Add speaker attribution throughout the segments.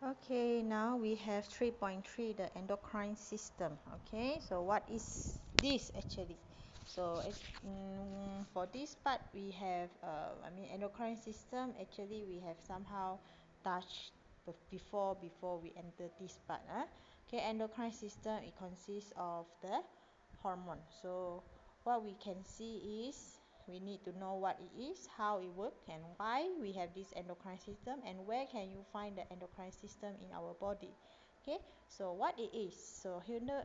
Speaker 1: Okay, now we have 3.3, the endocrine system. Okay, so what is this actually? So for this part we have, endocrine system. Actually, we have somehow touched before we enter this part. Okay, endocrine system, it consists of the hormone. So what we can see is we need to know what it is, how it works, and why we have this endocrine system, and where can you find the endocrine system in our body. Okay, so what it is. So you know,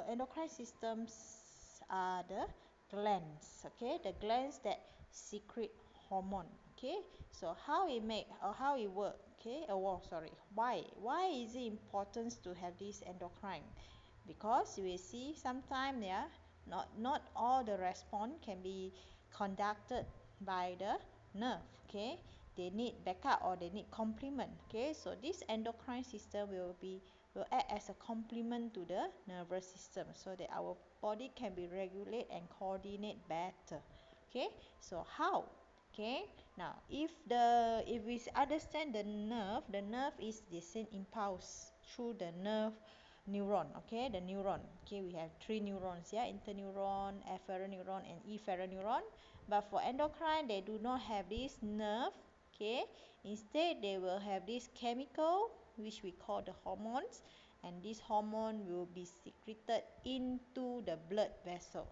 Speaker 1: endocrine systems are the glands. Okay, the glands that secrete hormone. Okay, so how it make or how it work. Okay, sorry, why is it important to have this endocrine? Because you will see sometime, yeah, not all the response can be conducted by the nerve. Okay, they need backup or they need complement. Okay, so this endocrine system will act as a complement to the nervous system, so that our body can be regulate and coordinate better. Okay, so how? Okay, now if we understand the nerve is the same impulse through the neuron. Okay, the neuron. Okay, we have three neurons, yeah, interneuron, afferent neuron, and efferent neuron. But for endocrine, they do not have this nerve. Okay, instead they will have this chemical which we call the hormones, and this hormone will be secreted into the blood vessel.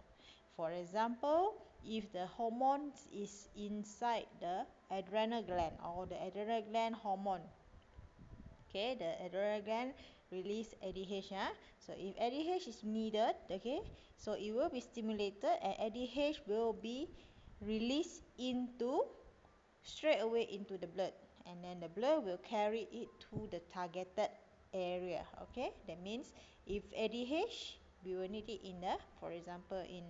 Speaker 1: For example, if the hormone is inside the adrenal gland, or the adrenal gland hormone, okay, the adrenal gland release ADH. So if ADH is needed, okay, so it will be stimulated and ADH will be released straight away into the blood, and then the blood will carry it to the targeted area. Okay, that means if ADH, we will need it in the, for example, in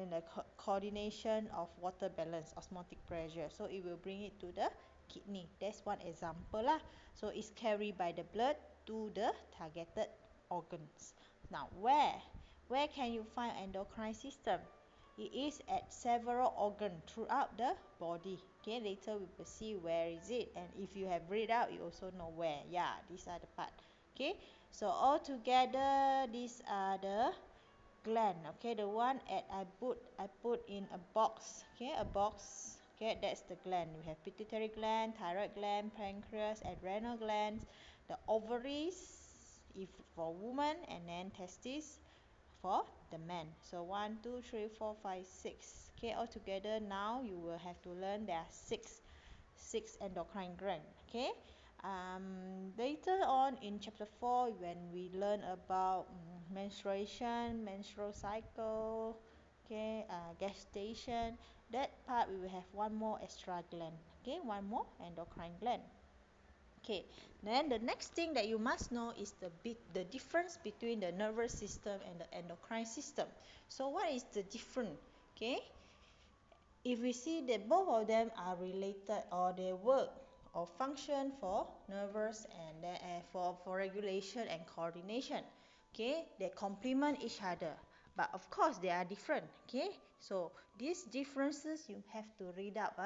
Speaker 1: the coordination of water balance, osmotic pressure, so it will bring it to the kidney. That's one example lah. So it's carried by the blood to the targeted organs. Now where can you find endocrine system? It is at several organs throughout the body. Okay, later we will see where is it, and if you have read out, you also know where. Yeah, these are the part. Okay, so all together, these are the gland. Okay, the one I put in a box. Okay, a box. Okay, that's the gland. We have pituitary gland, thyroid gland, pancreas, adrenal glands, the ovaries, if for woman, and then testes for the man. So 1, 2, 3, 4, 5, 6. Okay, altogether now you will have to learn there are six endocrine gland. Okay, later on in chapter 4, when we learn about menstruation, menstrual cycle, okay, gestation, that part we will have one more extra gland. Okay, one more endocrine gland. Okay, then the next thing that you must know is the difference between the nervous system and the endocrine system. So what is the difference? Okay, if we see that both of them are related, or they work or function for nervous and then for regulation and coordination. Okay, they complement each other, but of course they are different. Okay, so these differences you have to read up.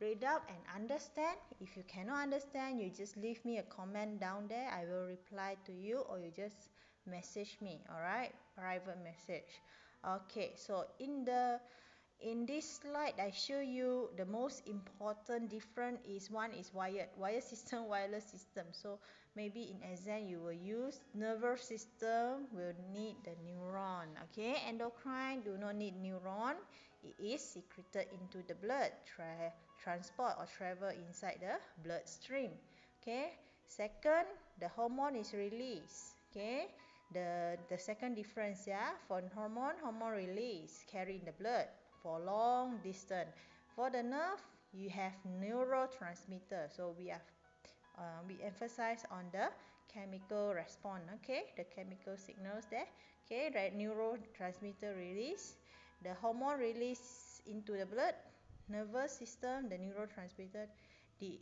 Speaker 1: Read up and understand. If you cannot understand, you just leave me a comment down there. I will reply to you, or you just message me. Alright, private message. Okay, so in this slide, I show you the most important difference is one is wire system, wireless system. So maybe in exam you will use nervous system will need the neuron. Okay, endocrine do not need neuron. It is secreted into the blood, transport or travel inside the bloodstream. Okay, second, the hormone is released. Okay, the second difference, yeah, for hormone release carry in the blood for long distance. For the nerve, you have neurotransmitter. So we emphasize on the chemical response. Okay, the chemical signals there. Okay, right, neurotransmitter release, the hormone release into the blood, nervous system, the neurotransmitter, the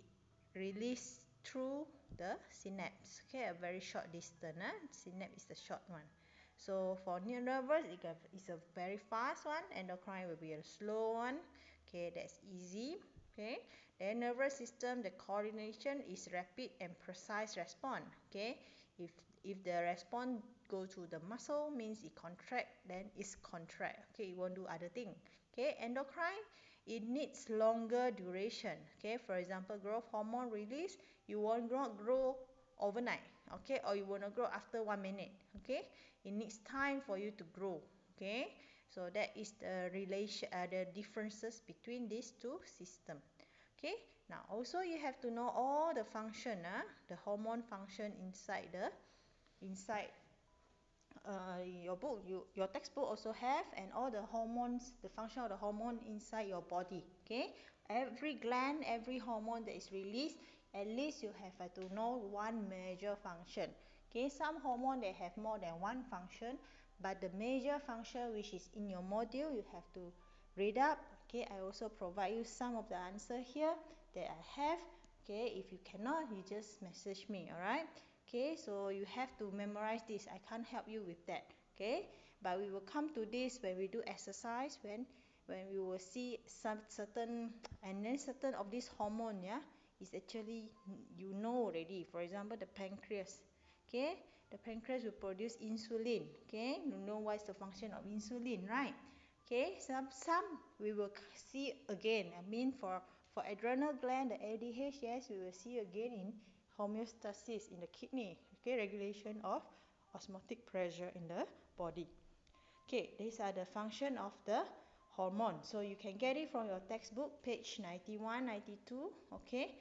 Speaker 1: release through the synapse. Okay, a very short distance. Synapse is the short one. So for nervous, it's a very fast one. Endocrine will be a slow one. Okay, that's easy. Okay, The nervous system, the coordination is rapid and precise response. Okay, if the response go to the muscle, means it contract, then it's contract. Okay, it won't do other thing. Okay, endocrine, it needs longer duration. Okay, for example, growth hormone release, you won't grow overnight. Okay, or you wanna grow after 1 minute. Okay, it needs time for you to grow. Okay, so that is the relation, the differences between these two systems. Okay, now also you have to know all the function, the hormone function inside your book, your textbook also have, and all the hormones, the function of the hormone inside your body. Okay, every gland, every hormone that is released, at least you have to know one major function. Okay, some hormone they have more than one function, but the major function which is in your module you have to read up. Okay, I also provide you some of the answer here that I have. Okay, if you cannot, you just message me. Alright. Okay, so you have to memorize this. I can't help you with that. Okay, but we will come to this when we do exercise, when we will see some certain, and then certain of this hormone, yeah, is actually, you know already. For example, the pancreas. Okay, the pancreas will produce insulin. Okay, you know what's the function of insulin, right? Okay, some we will see again. I mean, for adrenal gland, the ADH, yes, we will see again in homeostasis in the kidney. Okay, regulation of osmotic pressure in the body. Okay, these are the function of the hormone. So you can get it from your textbook, page 91, 92. Okay,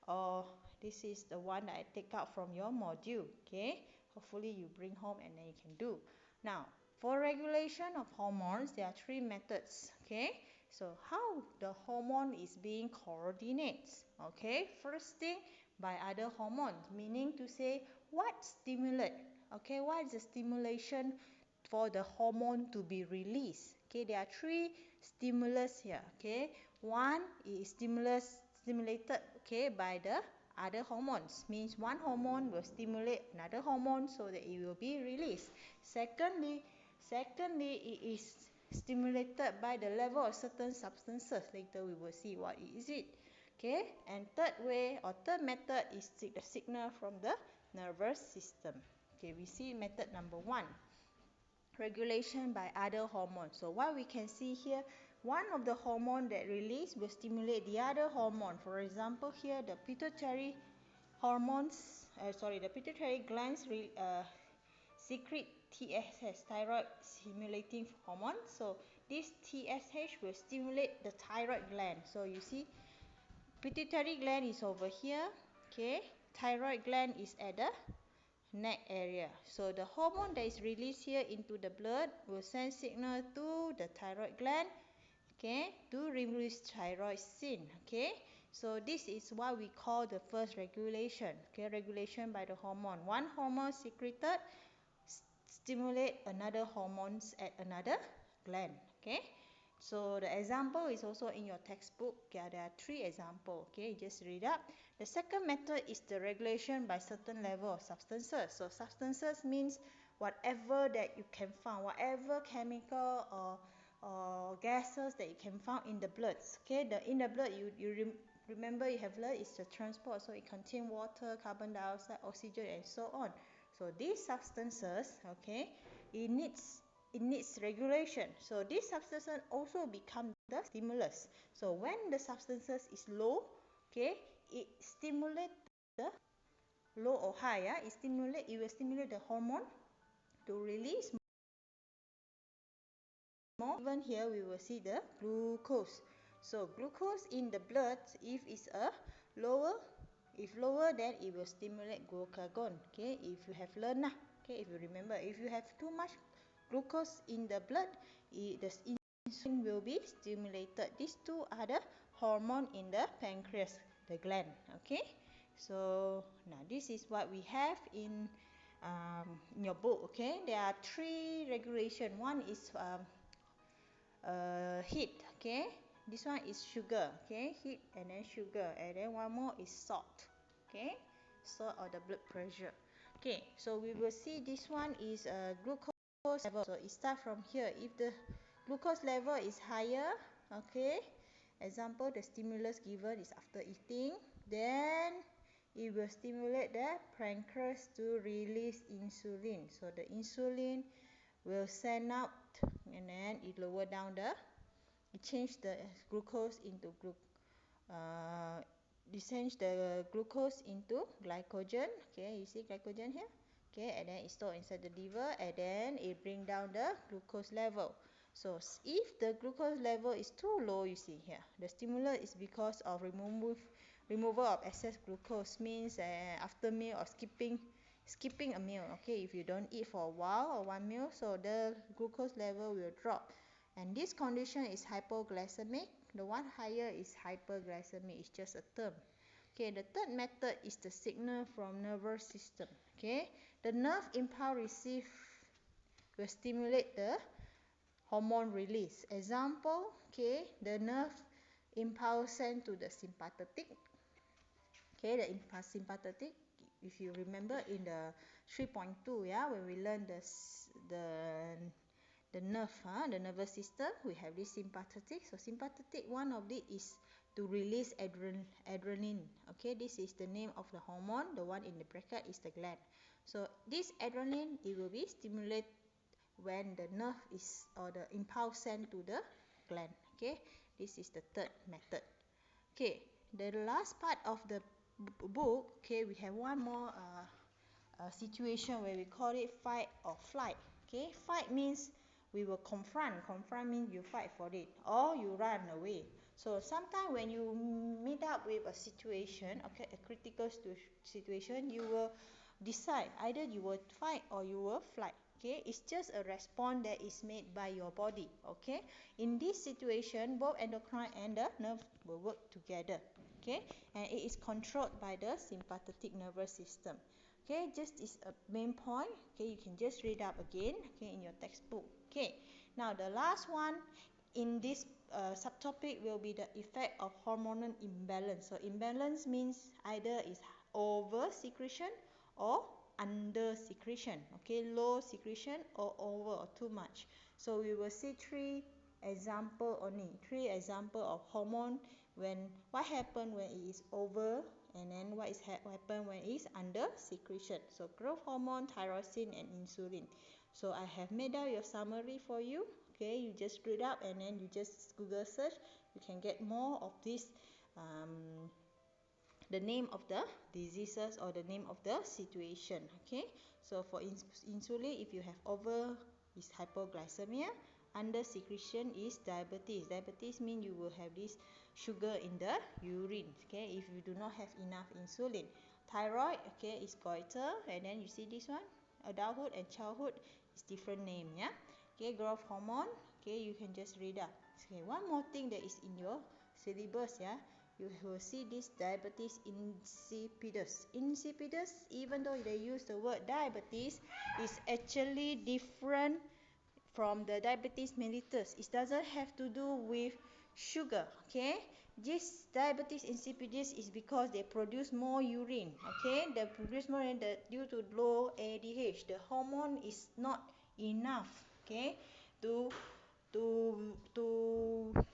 Speaker 1: or this is the one that I take out from your module. Okay, hopefully you bring home and then you can do. Now, for regulation of hormones, there are three methods. Okay, so how the hormone is being coordinated. Okay, first thing, by other hormones, meaning to say what stimulate. Okay, what is the stimulation for the hormone to be released? Okay, there are three stimulus here. Okay, one is stimulated, okay, by the other hormones, means one hormone will stimulate another hormone so that it will be released. Secondly, it is stimulated by the level of certain substances. Later we will see what is it. Okay, and third way or third method is the signal from the nervous system. Okay, we see method number one, regulation by other hormones. So what we can see here, one of the hormone that release will stimulate the other hormone. For example, here the pituitary hormones, the pituitary glands secrete TSH, thyroid stimulating hormone. So this TSH will stimulate the thyroid gland. So you see, pituitary gland is over here. Okay, thyroid gland is at the neck area. So the hormone that is released here into the blood will send signal to the thyroid gland, okay, to release thyroxine. Okay, so this is what we call the first regulation. Okay, regulation by the hormone. One hormone secreted stimulate another hormones at another gland. Okay, so the example is also in your textbook. Okay, there are three examples. Okay, just read up. The second method is the regulation by certain level of substances. So substances means whatever that you can find, whatever chemical or gases that you can find in the blood. Okay, in the blood remember you have blood is the transport, so it contains water, carbon dioxide, oxygen, and so on. So these substances, okay, it needs regulation. So these substances also become the stimulus. So when the substances is low, okay, it stimulates the low or high, it will stimulate the hormone to release more. Even here we will see the glucose. So glucose in the blood, if it's a lower, then it will stimulate glucagon. Okay, if you have learned, okay, if you remember, if you have too much glucose in the blood, the insulin will be stimulated. These two are the hormone in the pancreas, the gland. Okay, so now this is what we have in your book. Okay, there are three regulation. One is heat. Okay, this one is sugar. Okay, heat and then sugar, and then one more is salt. Okay, salt or the blood pressure. Okay, so we will see this one is glucose level. So it starts from here. If the glucose level is higher, okay, Example, the stimulus given is after eating, then it will stimulate the pancreas to release insulin. So the insulin will send out, and then it lower down it change the glucose into uh, change the glucose into glycogen. Okay, you see glycogen here. Okay, and then it's stored inside the liver, and then it bring down the glucose level. So if the glucose level is too low, you see here, the stimulus is because of removal of excess glucose, means after meal or skipping a meal. Okay, if you don't eat for a while or one meal, so the glucose level will drop, and this condition is hypoglycemic. The one higher is hyperglycemic. It's just a term. Okay, the third method is the signal from nervous system. Okay, the nerve impulse received will stimulate the hormone release. Example, okay, the nerve impulse sent to the sympathetic. Okay, the sympathetic, if you remember in the 3.2, yeah, when we learn the nerve, the nervous system, we have this sympathetic. So sympathetic, one of it is to release adrenaline. Okay, this is the name of the hormone. The one in the bracket is the gland. So this adrenaline, it will be stimulated when the nerve is, or the impulse sent to the gland. Okay, this is the third method. Okay, the last part of the book, okay, we have one more situation where we call it fight or flight. Okay, fight means we will confront. Confront means you fight for it, or you run away. So sometimes when you meet up with a situation, okay, a critical situation, you will decide either you will fight or you will flight. Okay, it's just a response that is made by your body. Okay, in this situation, both endocrine and the nerve will work together. Okay, and it is controlled by the sympathetic nervous system. Okay, just is a main point. Okay, you can just read up again, okay, in your textbook. Okay, now the last one in this subtopic will be the effect of hormonal imbalance. So imbalance means either is over secretion or under secretion. Okay, low secretion or over or too much. So we will see three example only. Three example of hormone, when what happen when it is over, and then what is happen when it is under secretion. So growth hormone, thyroxine, and insulin. So I have made out your summary for you. Okay, you just read up and then you just Google search. You can get more of this, the name of the diseases or the name of the situation. Okay, so for insulin, if you have over, is hypoglycemia. Under secretion is diabetes. Diabetes means you will have this sugar in the urine. Okay, if you do not have enough insulin. Thyroid, okay, is goiter. And then you see this one, adulthood and childhood is different name. Yeah. Okay, growth hormone. Okay, you can just read up. Okay, one more thing that is in your syllabus. Yeah, you will see this diabetes insipidus. Insipidus, even though they use the word diabetes, is actually different from the diabetes mellitus. It doesn't have to do with sugar. Okay, this diabetes insipidus is because they produce more urine. Okay, they produce more urine due to low ADH. The hormone is not enough. Okay, to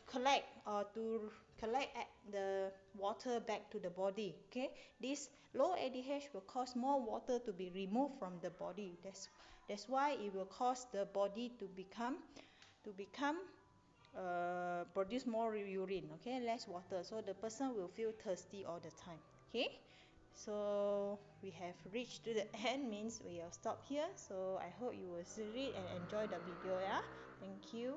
Speaker 1: collect, or to collect the water back to the body. Okay, this low ADH will cause more water to be removed from the body. That's why it will cause the body to become produce more urine. Okay, less water, so the person will feel thirsty all the time. Okay, so we have reached to the end, means we will stop here. So I hope you will read and enjoy the video. Yeah, thank you.